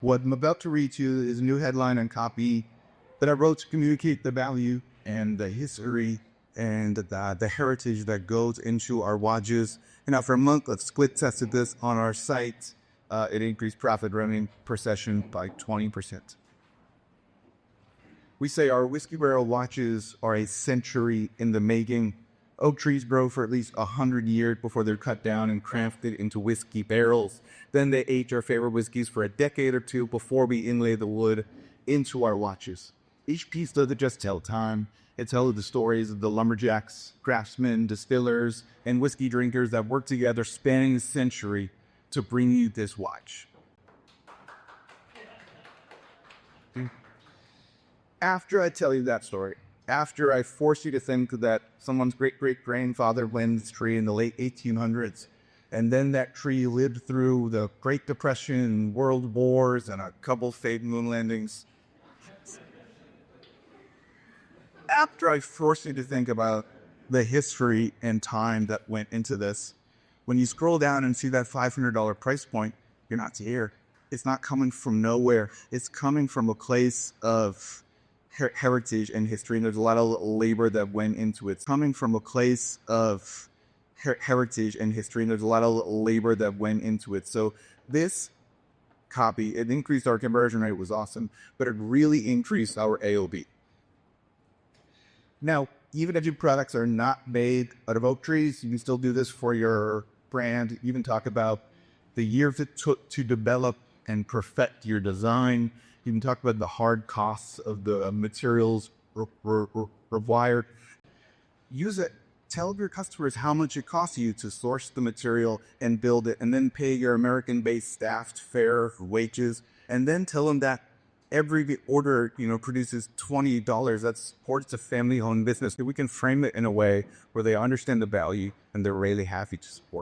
What I'm about to read to you is a new headline and copy that I wrote to communicate the value and the history and the heritage that goes into our watches. And after a month of split tested this on our site, it increased profit revenue per session by 20%. We say our whiskey barrel watches are a century in the making. Oak trees grow for at least 100 years before they're cut down and crafted into whiskey barrels. Then they age our favorite whiskeys for a decade or two before we inlay the wood into our watches. Each piece doesn't just tell time. It tells the stories of the lumberjacks, craftsmen, distillers, and whiskey drinkers that worked together spanning a century to bring you this watch. After I tell you that story, after I force you to think that someone's great-great-grandfather planted this tree in the late 1800s, and then that tree lived through the Great Depression, World Wars, and a couple failed moon landings. After I force you to think about the history and time that went into this, when you scroll down and see that $500 price point, you're not here. It's not coming from nowhere. It's coming from a place of heritage and history, and there's a lot of labor that went into it. It's coming from a place of heritage and history, and there's a lot of labor that went into it. So this copy, it increased our conversion rate, was awesome, but it really increased our AOB. Now, even if your products are not made out of oak trees, you can still do this for your brand. You can talk about the years it took to develop and perfect your design. You can talk about the hard costs of the materials required. Use it. Tell your customers how much it costs you to source the material and build it, and then pay your American-based staff fair wages, and then tell them that every order, produces $20. That supports a family-owned business. We can frame it in a way where they understand the value and they're really happy to support.